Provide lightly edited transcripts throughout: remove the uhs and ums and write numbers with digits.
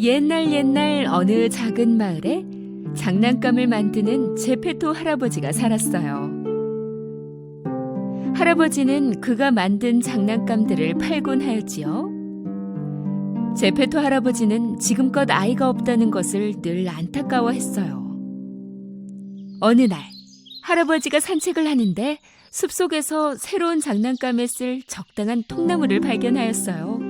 옛날 어느 작은 마을에 장난감을 만드는 제페토 할아버지가 살았어요. 할아버지는 그가 만든 장난감들을 팔곤 하였지요. 제페토 할아버지는 지금껏 아이가 없다는 것을 늘 안타까워했어요. 어느 날 할아버지가 산책을 하는데 숲속에서 새로운 장난감에 쓸 적당한 통나무를 발견하였어요.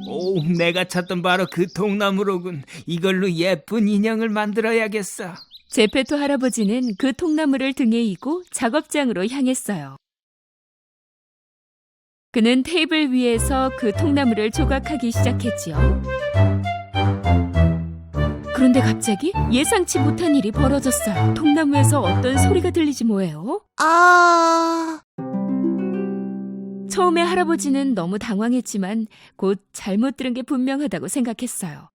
오, 내가 찾던 바로 그 통나무로군. 이걸로 예쁜 인형을 만들어야겠어. 제페토 할아버지는 그 통나무를 등에 이고 작업장으로 향했어요. 그는 테이블 위에서 그 통나무를 조각하기 시작했지요. 그런데 갑자기 예상치 못한 일이 벌어졌어요. 통나무에서 어떤 소리가 들리지 뭐예요? 처음에 할아버지는 너무 당황했지만 곧 잘못 들은 게 분명하다고 생각했어요.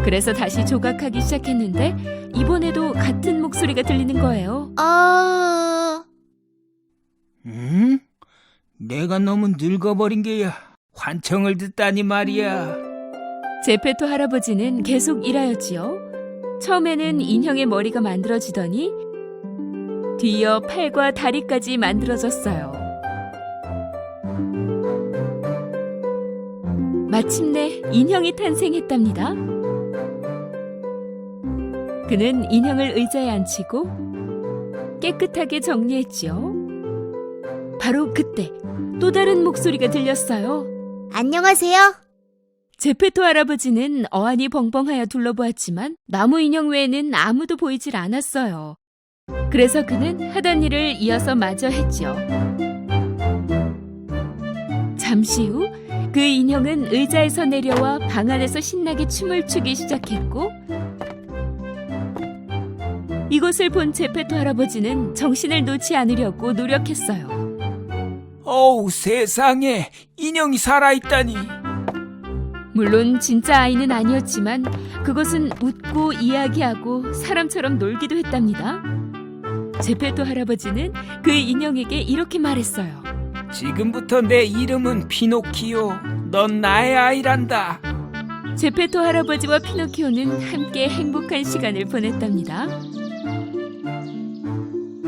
그래서 다시 조각하기 시작했는데 이번에도 같은 목소리가 들리는 거예요. 응? 내가 너무 늙어버린 게야. 환청을 듣다니 말이야. 제페토 할아버지는 계속 일하였지요. 처음에는 인형의 머리가 만들어지더니 뒤이어 팔과 다리까지 만들어졌어요. 마침내 인형이 탄생했답니다. 그는 인형을 의자에 앉히고 깨끗하게 정리했지요. 바로 그때 또 다른 목소리가 들렸어요. 안녕하세요. 제페토 할아버지는 어안이 벙벙하여 둘러보았지만 나무 인형 외에는 아무도 보이질 않았어요. 그래서 그는 하던 일을 이어서 마저 했죠. 잠시 후 그 인형은 의자에서 내려와 방 안에서 신나게 춤을 추기 시작했고 이것을 본 제페토 할아버지는 정신을 놓지 않으려고 노력했어요. 어우, 세상에. 인형이 살아있다니. 물론 진짜 아이는 아니었지만 그것은 웃고 이야기하고 사람처럼 놀기도 했답니다. 제페토 할아버지는 그 인형에게 이렇게 말했어요. 지금부터 내 이름은 피노키오. 넌 나의 아이란다. 제페토 할아버지와 피노키오는 함께 행복한 시간을 보냈답니다.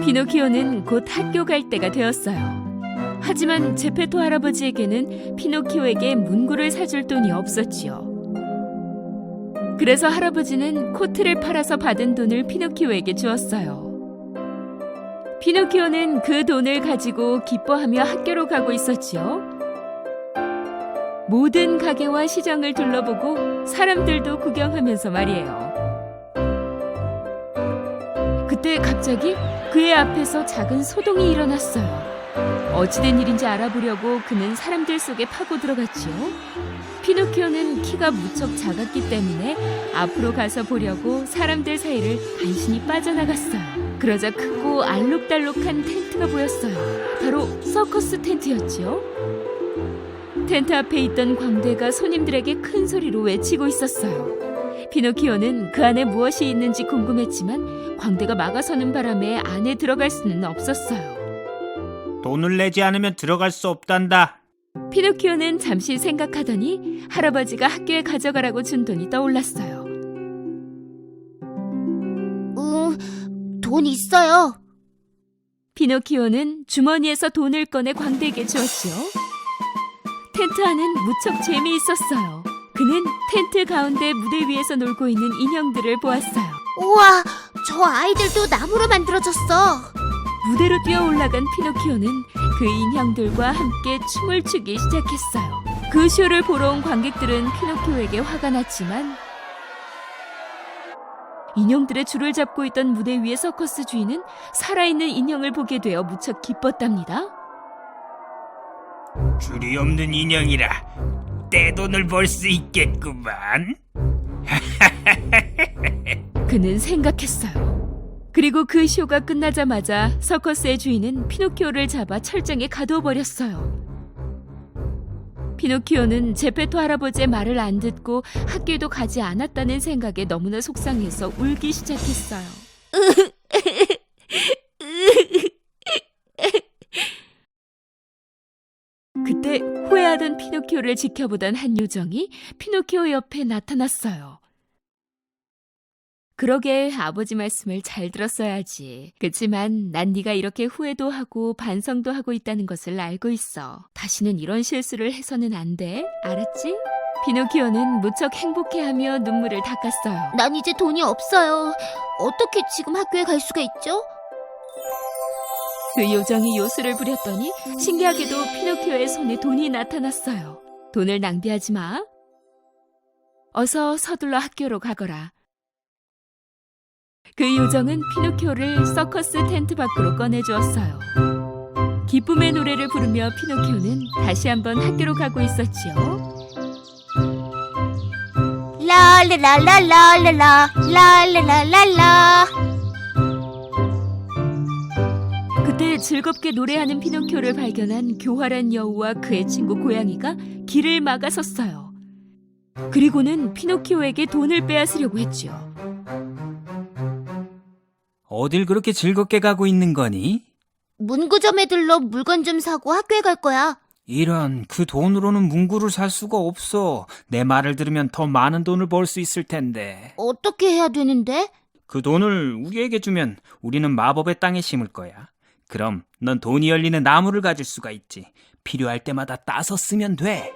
피노키오는 곧 학교 갈 때가 되었어요. 하지만 제페토 할아버지에게는 피노키오에게 문구를 사줄 돈이 없었지요. 그래서 할아버지는 코트를 팔아서 받은 돈을 피노키오에게 주었어요. 피노키오는 그 돈을 가지고 기뻐하며 학교로 가고 있었지요. 모든 가게와 시장을 둘러보고 사람들도 구경하면서 말이에요. 그때 갑자기 그의 앞에서 작은 소동이 일어났어요. 어찌된 일인지 알아보려고 그는 사람들 속에 파고 들어갔지요. 피노키오는 키가 무척 작았기 때문에 앞으로 가서 보려고 사람들 사이를 간신히 빠져나갔어요. 그러자 크고 알록달록한 텐트가 보였어요. 바로 서커스 텐트였지요. 텐트 앞에 있던 광대가 손님들에게 큰 소리로 외치고 있었어요. 피노키오는 그 안에 무엇이 있는지 궁금했지만 광대가 막아서는 바람에 안에 들어갈 수는 없었어요. 돈을 내지 않으면 들어갈 수 없단다. 피노키오는 잠시 생각하더니 할아버지가 학교에 가져가라고 준 돈이 떠올랐어요. 돈 있어요. 피노키오는 주머니에서 돈을 꺼내 광대에게 주었지요. 텐트 안은 무척 재미있었어요. 그는 텐트 가운데 무대 위에서 놀고 있는 인형들을 보았어요. 우와, 저 아이들도 나무로 만들어졌어. 무대로 뛰어 올라간 피노키오는 그 인형들과 함께 춤을 추기 시작했어요. 그 쇼를 보러 온 관객들은 피노키오에게 화가 났지만 인형들의 줄을 잡고 있던 무대 위의 서커스 주인은 살아있는 인형을 보게 되어 무척 기뻤답니다. 줄이 없는 인형이라 떼돈을 벌 수 있겠구만. 그는 생각했어요. 그리고 그 쇼가 끝나자마자 서커스의 주인은 피노키오를 잡아 철장에 가두어버렸어요. 피노키오는 제페토 할아버지의 말을 안 듣고 학교에도 가지 않았다는 생각에 너무나 속상해서 울기 시작했어요. 그때 후회하던 피노키오를 지켜보던 한 요정이 피노키오 옆에 나타났어요. 그러게 아버지 말씀을 잘 들었어야지. 그치만 난 네가 이렇게 후회도 하고 반성도 하고 있다는 것을 알고 있어. 다시는 이런 실수를 해서는 안 돼. 알았지? 피노키오는 무척 행복해하며 눈물을 닦았어요. 난 이제 돈이 없어요. 어떻게 지금 학교에 갈 수가 있죠? 그 요정이 요술을 부렸더니 신기하게도 피노키오의 손에 돈이 나타났어요. 돈을 낭비하지 마. 어서 서둘러 학교로 가거라. 그 요정은 피노키오를 서커스 텐트 밖으로 꺼내주었어요. 기쁨의 노래를 부르며 피노키오는 다시 한번 학교로 가고 있었지요. 랄라랄라랄라라 랄라랄라라. 그때 즐겁게 노래하는 피노키오를 발견한 교활한 여우와 그의 친구 고양이가 길을 막아섰어요. 그리고는 피노키오에게 돈을 빼앗으려고 했지요. 어딜 그렇게 즐겁게 가고 있는 거니? 문구점에 들러 물건 좀 사고 학교에 갈 거야. 이런, 그 돈으로는 문구를 살 수가 없어. 내 말을 들으면 더 많은 돈을 벌 수 있을 텐데. 어떻게 해야 되는데? 그 돈을 우리에게 주면 우리는 마법의 땅에 심을 거야. 그럼 넌 돈이 열리는 나무를 가질 수가 있지. 필요할 때마다 따서 쓰면 돼.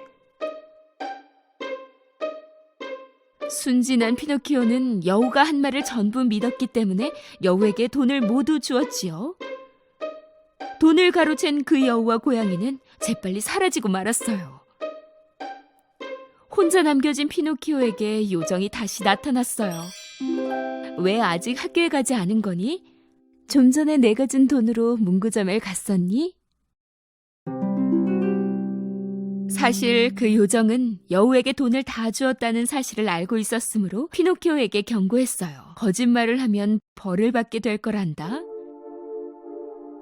순진한 피노키오는 여우가 한 말을 전부 믿었기 때문에 여우에게 돈을 모두 주었지요. 돈을 가로챈 그 여우와 고양이는 재빨리 사라지고 말았어요. 혼자 남겨진 피노키오에게 요정이 다시 나타났어요. 왜 아직 학교에 가지 않은 거니? 좀 전에 내가 준 돈으로 문구점에 갔었니? 사실 그 요정은 여우에게 돈을 다 주었다는 사실을 알고 있었으므로 피노키오에게 경고했어요. 거짓말을 하면 벌을 받게 될 거란다.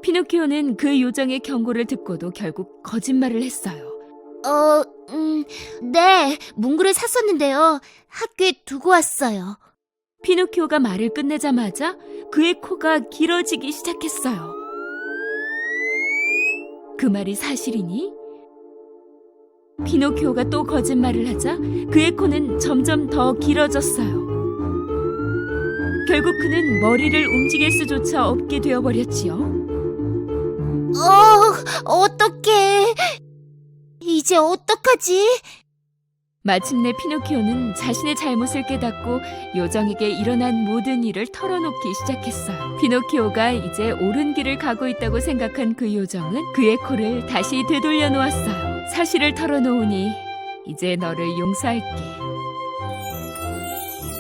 피노키오는 그 요정의 경고를 듣고도 결국 거짓말을 했어요. 네, 문구를 샀었는데요. 학교에 두고 왔어요. 피노키오가 말을 끝내자마자 그의 코가 길어지기 시작했어요. 그 말이 사실이니? 피노키오가 또 거짓말을 하자 그의 코는 점점 더 길어졌어요. 결국 그는 머리를 움직일 수조차 없게 되어버렸지요. 어떡해. 이제 어떡하지? 마침내 피노키오는 자신의 잘못을 깨닫고 요정에게 일어난 모든 일을 털어놓기 시작했어요. 피노키오가 이제 옳은 길을 가고 있다고 생각한 그 요정은 그의 코를 다시 되돌려 놓았어요. 사실을 털어놓으니 이제 너를 용서할게.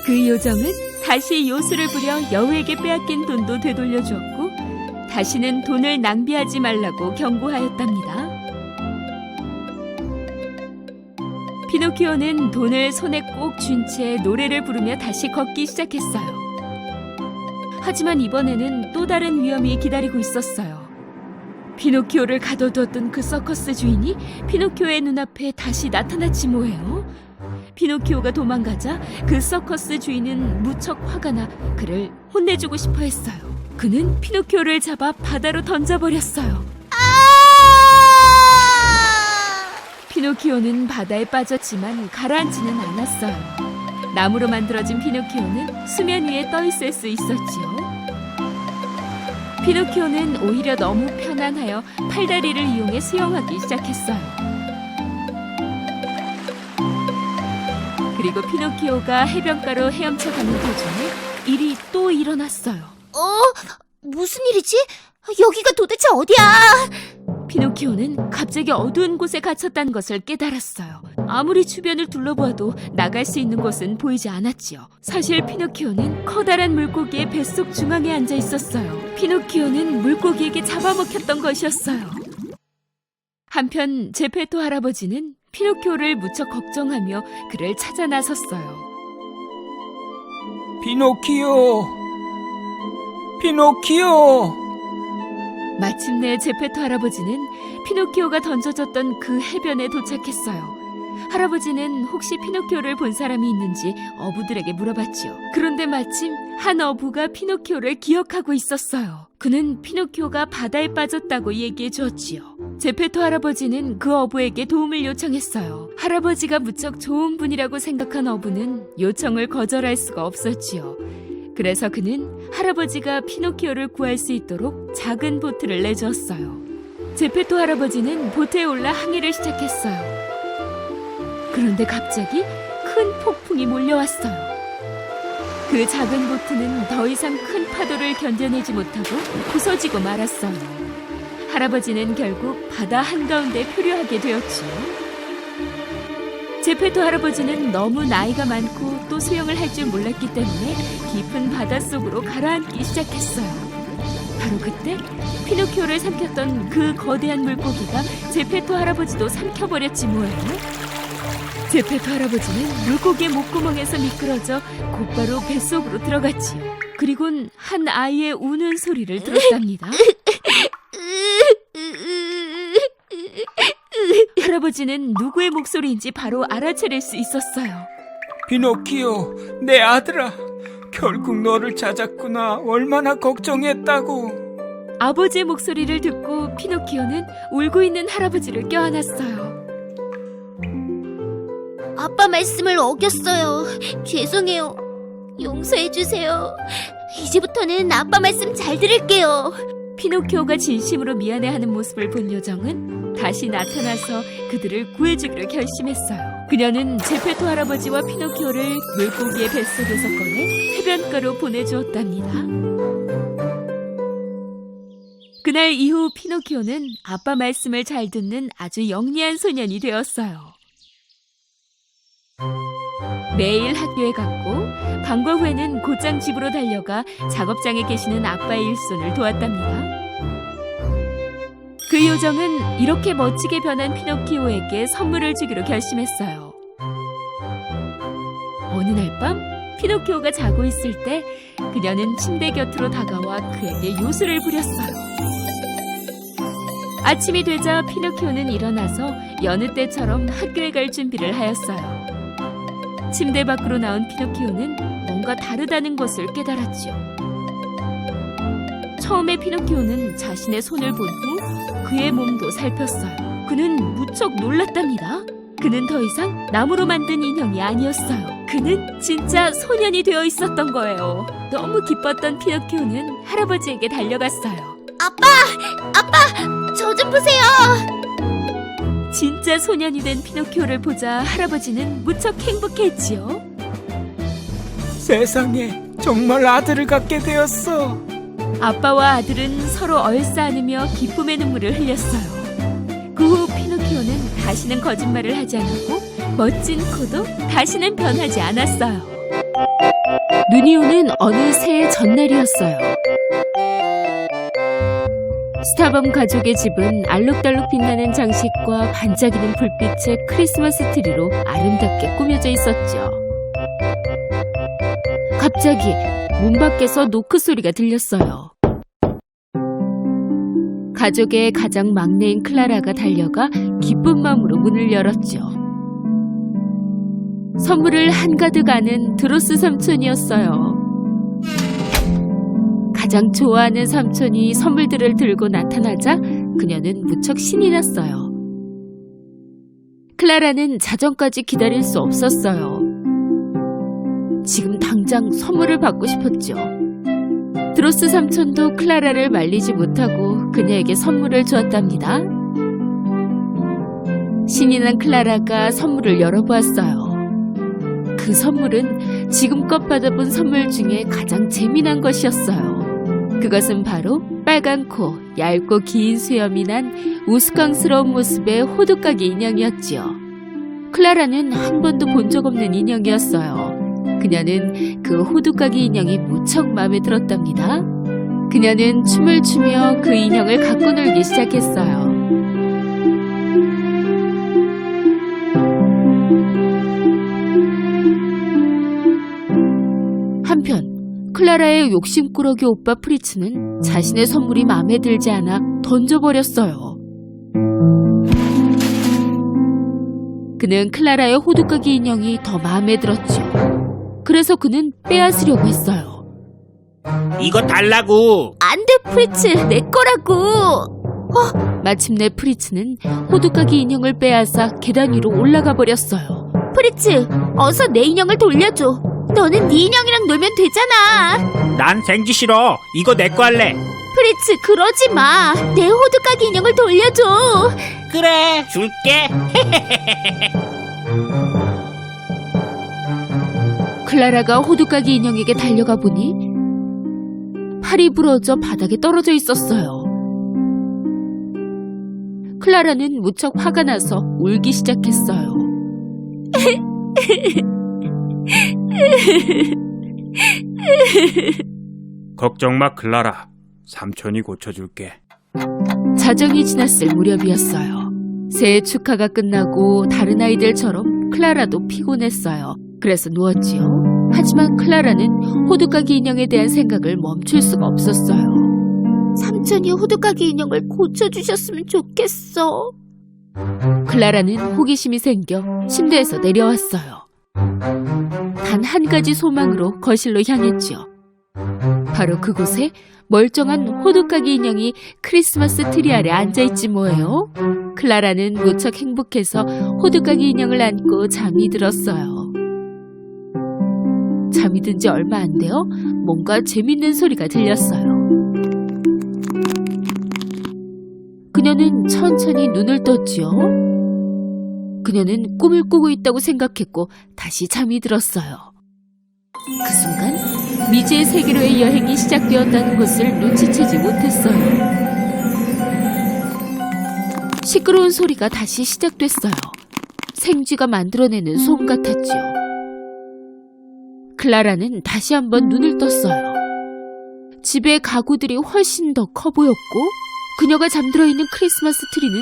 그 요정은 다시 요술을 부려 여우에게 빼앗긴 돈도 되돌려 주었고 다시는 돈을 낭비하지 말라고 경고하였답니다. 피노키오는 돈을 손에 꼭 쥔 채 노래를 부르며 다시 걷기 시작했어요. 하지만 이번에는 또 다른 위험이 기다리고 있었어요. 피노키오를 가둬두었던 그 서커스 주인이 피노키오의 눈앞에 다시 나타났지 뭐예요. 피노키오가 도망가자 그 서커스 주인은 무척 화가 나 그를 혼내주고 싶어 했어요. 그는 피노키오를 잡아 바다로 던져버렸어요. 피노키오는 바다에 빠졌지만 가라앉지는 않았어요. 나무로 만들어진 피노키오는 수면 위에 떠 있을 수 있었지요. 피노키오는 오히려 너무 편안하여 팔다리를 이용해 수영하기 시작했어요. 그리고 피노키오가 해변가로 헤엄쳐가는 도중에 일이 또 일어났어요. 무슨 일이지? 여기가 도대체 어디야? 피노키오는 갑자기 어두운 곳에 갇혔다는 것을 깨달았어요. 아무리 주변을 둘러보아도 나갈 수 있는 곳은 보이지 않았지요. 사실 피노키오는 커다란 물고기의 뱃속 중앙에 앉아 있었어요. 피노키오는 물고기에게 잡아먹혔던 것이었어요. 한편 제페토 할아버지는 피노키오를 무척 걱정하며 그를 찾아 나섰어요. 피노키오! 피노키오! 마침내 제페토 할아버지는 피노키오가 던져졌던 그 해변에 도착했어요. 할아버지는 혹시 피노키오를 본 사람이 있는지 어부들에게 물어봤지요. 그런데 마침 한 어부가 피노키오를 기억하고 있었어요. 그는 피노키오가 바다에 빠졌다고 얘기해 주었지요. 제페토 할아버지는 그 어부에게 도움을 요청했어요. 할아버지가 무척 좋은 분이라고 생각한 어부는 요청을 거절할 수가 없었지요. 그래서 그는 할아버지가 피노키오를 구할 수 있도록 작은 보트를 내주었어요. 제페토 할아버지는 보트에 올라 항해를 시작했어요. 그런데 갑자기 큰 폭풍이 몰려왔어요. 그 작은 보트는 더 이상 큰 파도를 견뎌내지 못하고 부서지고 말았어요. 할아버지는 결국 바다 한가운데 표류하게 되었지요. 제페토 할아버지는 너무 나이가 많고 또 수영을 할 줄 몰랐기 때문에 깊은 바닷속으로 가라앉기 시작했어요. 바로 그때 피노키오를 삼켰던 그 거대한 물고기가 제페토 할아버지도 삼켜버렸지 뭐예요. 제페토 할아버지는 물고기의 목구멍에서 미끄러져 곧바로 뱃속으로 들어갔지요. 그리곤 한 아이의 우는 소리를 들었답니다. 할아버지는 누구의 목소리인지 바로 알아차릴 수 있었어요. 피노키오, 내 아들아. 결국 너를 찾았구나. 얼마나 걱정했다고. 아버지의 목소리를 듣고 피노키오는 울고 있는 할아버지를 껴안았어요. 아빠 말씀을 어겼어요. 죄송해요. 용서해주세요. 이제부터는 아빠 말씀 잘 들을게요. 피노키오가 진심으로 미안해하는 모습을 본 요정은 다시 나타나서 그들을 구해주기로 결심했어요. 그녀는 제페토 할아버지와 피노키오를 물고기의 뱃속에서 꺼내 해변가로 보내주었답니다. 그날 이후 피노키오는 아빠 말씀을 잘 듣는 아주 영리한 소년이 되었어요. 매일 학교에 갔고 방과 후에는 곧장 집으로 달려가 작업장에 계시는 아빠의 일손을 도왔답니다. 그 요정은 이렇게 멋지게 변한 피노키오에게 선물을 주기로 결심했어요. 어느 날 밤 피노키오가 자고 있을 때 그녀는 침대 곁으로 다가와 그에게 요술을 부렸어요. 아침이 되자 피노키오는 일어나서 여느 때처럼 학교에 갈 준비를 하였어요. 침대 밖으로 나온 피노키오는 뭔가 다르다는 것을 깨달았죠. 처음에 피노키오는 자신의 손을 본 후 그의 몸도 살폈어요. 그는 무척 놀랐답니다. 그는 더 이상 나무로 만든 인형이 아니었어요. 그는 진짜 소년이 되어 있었던 거예요. 너무 기뻤던 피노키오는 할아버지에게 달려갔어요. 아빠! 저 좀 보세요! 진짜 소년이 된 피노키오를 보자 할아버지는 무척 행복했지요. 세상에, 정말 아들을 갖게 되었어. 아빠와 아들은 서로 얼싸안으며 기쁨의 눈물을 흘렸어요. 그 후 피노키오는 다시는 거짓말을 하지 않았고 멋진 코도 다시는 변하지 않았어요. 눈이 오는 어느 새해 전날이었어요. 스타범 가족의 집은 알록달록 빛나는 장식과 반짝이는 불빛의 크리스마스 트리로 아름답게 꾸며져 있었죠. 갑자기 문 밖에서 노크 소리가 들렸어요. 가족의 가장 막내인 클라라가 달려가 기쁜 마음으로 문을 열었죠. 선물을 한가득 안은 드로스 삼촌이었어요. 가장 좋아하는 삼촌이 선물들을 들고 나타나자 그녀는 무척 신이 났어요. 클라라는 자정까지 기다릴 수 없었어요. 지금 당장 선물을 받고 싶었죠. 드로스 삼촌도 클라라를 말리지 못하고 그녀에게 선물을 주었답니다. 신이 난 클라라가 선물을 열어보았어요. 그 선물은 지금껏 받아본 선물 중에 가장 재미난 것이었어요. 그것은 바로 빨간 코, 얇고 긴 수염이 난 우스꽝스러운 모습의 호두까기 인형이었지요. 클라라는 한 번도 본 적 없는 인형이었어요. 그녀는 그 호두까기 인형이 무척 마음에 들었답니다. 그녀는 춤을 추며 그 인형을 갖고 놀기 시작했어요. 한편 클라라의 욕심꾸러기 오빠 프리츠는 자신의 선물이 마음에 들지 않아 던져버렸어요. 그는 클라라의 호두까기 인형이 더 마음에 들었죠. 그래서 그는 빼앗으려고 했어요. 이거 달라고. 안 돼, 프리츠. 내 거라고. 마침내 프리츠는 호두까기 인형을 빼앗아 계단 위로 올라가 버렸어요. 프리츠, 어서 내 인형을 돌려줘. 너는 네 인형이랑 놀면 되잖아. 난 생쥐 싫어. 이거 내 거 할래. 프리츠, 그러지 마. 내 호두까기 인형을 돌려줘. 그래, 줄게. 클라라가 호두까기 인형에게 달려가 보니 팔이 부러져 바닥에 떨어져 있었어요. 클라라는 무척 화가 나서 울기 시작했어요. 걱정 마, 클라라. 삼촌이 고쳐줄게. 자정이 지났을 무렵이었어요. 새해 축하가 끝나고 다른 아이들처럼 클라라도 피곤했어요. 그래서 누웠지요. 하지만 클라라는 호두까기 인형에 대한 생각을 멈출 수가 없었어요. 삼촌이 호두까기 인형을 고쳐주셨으면 좋겠어. 클라라는 호기심이 생겨 침대에서 내려왔어요. 단 한 가지 소망으로 거실로 향했지요. 바로 그곳에 멀쩡한 호두까기 인형이 크리스마스 트리 아래 앉아있지 뭐예요. 클라라는 무척 행복해서 호두까기 인형을 안고 잠이 들었어요. 잠이 든 지 얼마 안 돼요. 뭔가 재밌는 소리가 들렸어요. 그녀는 천천히 눈을 떴지요. 그녀는 꿈을 꾸고 있다고 생각했고 다시 잠이 들었어요. 그 순간 미지의 세계로의 여행이 시작되었다는 것을 눈치채지 못했어요. 시끄러운 소리가 다시 시작됐어요. 생쥐가 만들어내는 소음 같았지요. 클라라는 다시 한번 눈을 떴어요. 집의 가구들이 훨씬 더 커 보였고 그녀가 잠들어 있는 크리스마스 트리는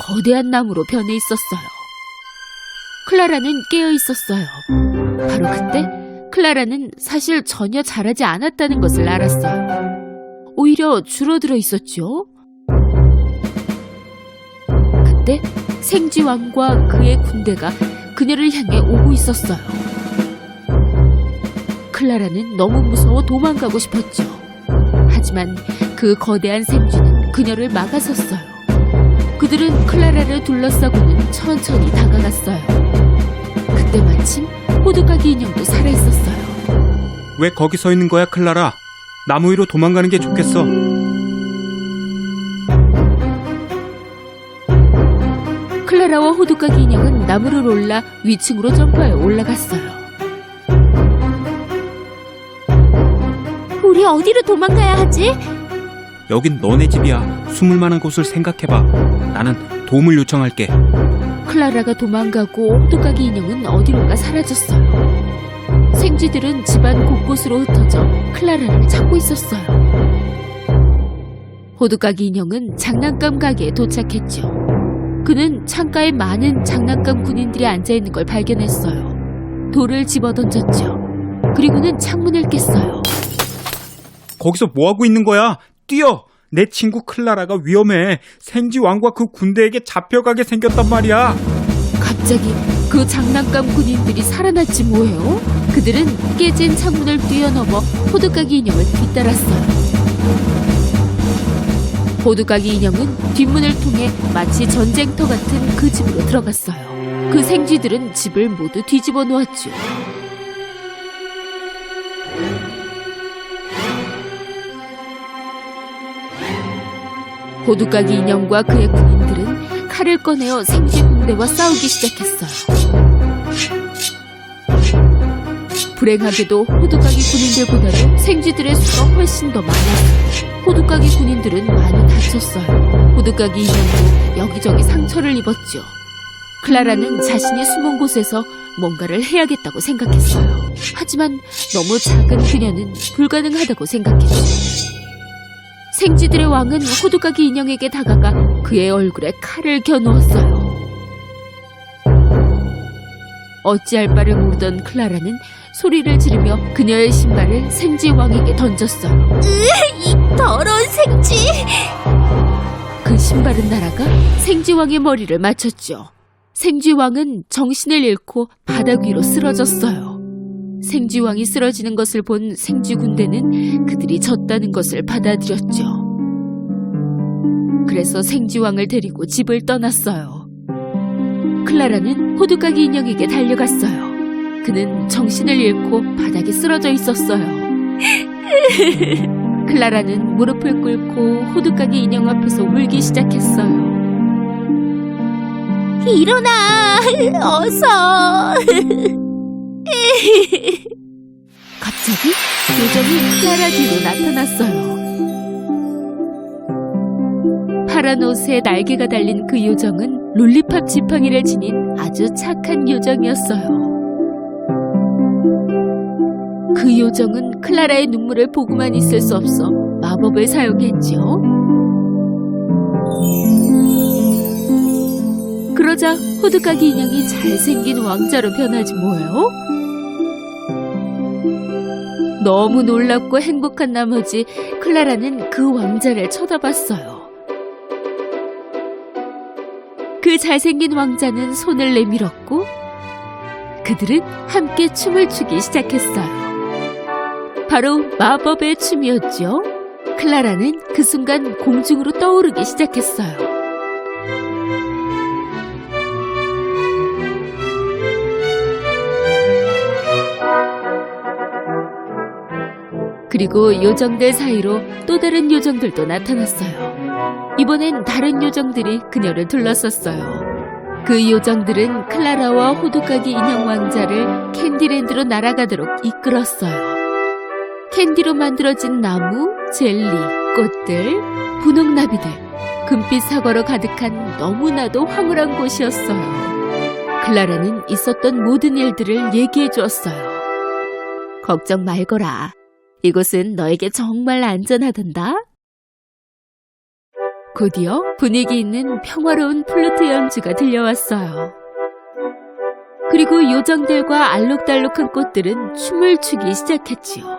거대한 나무로 변해 있었어요. 클라라는 깨어 있었어요. 바로 그때 클라라는 사실 전혀 자라지 않았다는 것을 알았어요. 오히려 줄어들어 있었죠. 그때 생쥐왕과 그의 군대가 그녀를 향해 오고 있었어요. 클라라는 너무 무서워 도망가고 싶었죠. 하지만 그 거대한 생쥐는 그녀를 막아섰어요. 그들은 클라라를 둘러싸고는 천천히 다가갔어요. 그때 마침 호두까기 인형도 살아있었어요. 왜 거기 서 있는 거야, 클라라? 나무 위로 도망가는 게 좋겠어. 클라라와 호두까기 인형은 나무를 올라 위층으로 점프하여 올라갔어요. 우리 어디로 도망가야 하지? 여긴 너네 집이야. 숨을 만한 곳을 생각해봐. 나는 도움을 요청할게. 클라라가 도망가고 호두까기 인형은 어디론가 사라졌어요. 생쥐들은 집안 곳곳으로 흩어져 클라라를 찾고 있었어요. 호두까기 인형은 장난감 가게에 도착했죠. 그는 창가에 많은 장난감 군인들이 앉아있는 걸 발견했어요. 돌을 집어던졌죠. 그리고는 창문을 깼어요. 거기서 뭐하고 있는 거야? 뛰어! 내 친구 클라라가 위험해. 생쥐 왕과 그 군대에게 잡혀가게 생겼단 말이야. 갑자기 그 장난감 군인들이 살아났지 뭐예요? 그들은 깨진 창문을 뛰어넘어 호두까기 인형을 뒤따랐어요. 호두까기 인형은 뒷문을 통해 마치 전쟁터 같은 그 집으로 들어갔어요. 그 생쥐들은 집을 모두 뒤집어 놓았죠. 호두까기 인형과 그의 군인들은 칼을 꺼내어 생쥐 군대와 싸우기 시작했어요. 불행하게도 호두까기 군인들보다도 생쥐들의 수가 훨씬 더 많았어요. 호두까기 군인들은 많이 다쳤어요. 호두까기 인형도 여기저기 상처를 입었죠. 클라라는 자신이 숨은 곳에서 뭔가를 해야겠다고 생각했어요. 하지만 너무 작은 그녀는 불가능하다고 생각했죠. 생쥐들의 왕은 호두까기 인형에게 다가가 그의 얼굴에 칼을 겨누었어요. 어찌할 바를 모르던 클라라는 소리를 지르며 그녀의 신발을 생쥐 왕에게 던졌어요. 이 더러운 생쥐! 그 신발은 날아가 생쥐 왕의 머리를 맞췄죠. 생쥐 왕은 정신을 잃고 바닥 위로 쓰러졌어요. 생쥐 왕이 쓰러지는 것을 본 생쥐 군대는 그들이 졌다는 것을 받아들였죠. 그래서 생쥐왕을 데리고 집을 떠났어요. 클라라는 호두까기 인형에게 달려갔어요. 그는 정신을 잃고 바닥에 쓰러져 있었어요. 클라라는 무릎을 꿇고 호두까기 인형 앞에서 울기 시작했어요. 일어나! 어서! 갑자기 요정이 클라라 뒤로 나타났어요. 파란 옷에 날개가 달린 그 요정은 롤리팝 지팡이를 지닌 아주 착한 요정이었어요. 그 요정은 클라라의 눈물을 보고만 있을 수 없어 마법을 사용했죠. 그러자 호두까기 인형이 잘생긴 왕자로 변하지 뭐예요? 너무 놀랍고 행복한 나머지 클라라는 그 왕자를 쳐다봤어요. 그 잘생긴 왕자는 손을 내밀었고 그들은 함께 춤을 추기 시작했어요. 바로 마법의 춤이었죠. 클라라는 그 순간 공중으로 떠오르기 시작했어요. 그리고 요정들 사이로 또 다른 요정들도 나타났어요. 이번엔 다른 요정들이 그녀를 둘러쌌어요. 그 요정들은 클라라와 호두까기 인형 왕자를 캔디랜드로 날아가도록 이끌었어요. 캔디로 만들어진 나무, 젤리, 꽃들, 분홍나비들, 금빛 사과로 가득한 너무나도 황홀한 곳이었어요. 클라라는 있었던 모든 일들을 얘기해 주었어요. 걱정 말거라. 이곳은 너에게 정말 안전하단다. 곧이어 분위기 있는 평화로운 플루트 연주가 들려왔어요. 그리고 요정들과 알록달록한 꽃들은 춤을 추기 시작했지요.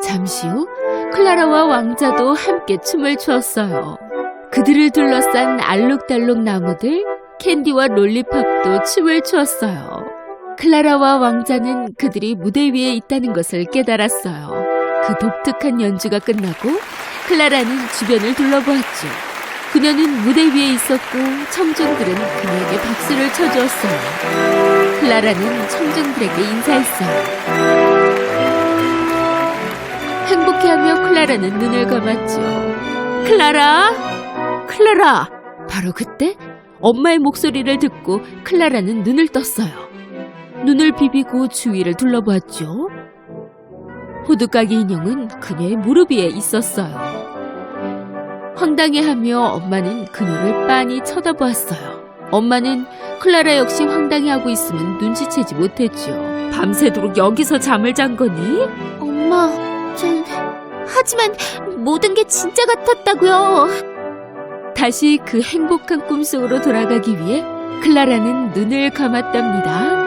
잠시 후 클라라와 왕자도 함께 춤을 추었어요. 그들을 둘러싼 알록달록 나무들, 캔디와 롤리팝도 춤을 추었어요. 클라라와 왕자는 그들이 무대 위에 있다는 것을 깨달았어요. 그 독특한 연주가 끝나고 클라라는 주변을 둘러보았죠. 그녀는 무대 위에 있었고 청중들은 그녀에게 박수를 쳐주었어요. 클라라는 청중들에게 인사했어요. 행복해하며 클라라는 눈을 감았죠. 클라라! 클라라! 바로 그때 엄마의 목소리를 듣고 클라라는 눈을 떴어요. 눈을 비비고 주위를 둘러보았죠. 호두까기 인형은 그녀의 무릎 위에 있었어요. 황당해하며 엄마는 그녀를 빤히 쳐다보았어요. 엄마는 클라라 역시 황당해하고 있으면 눈치채지 못했죠. 밤새도록 여기서 잠을 잔 거니? 엄마, 하지만 모든 게 진짜 같았다고요. 다시 그 행복한 꿈속으로 돌아가기 위해 클라라는 눈을 감았답니다.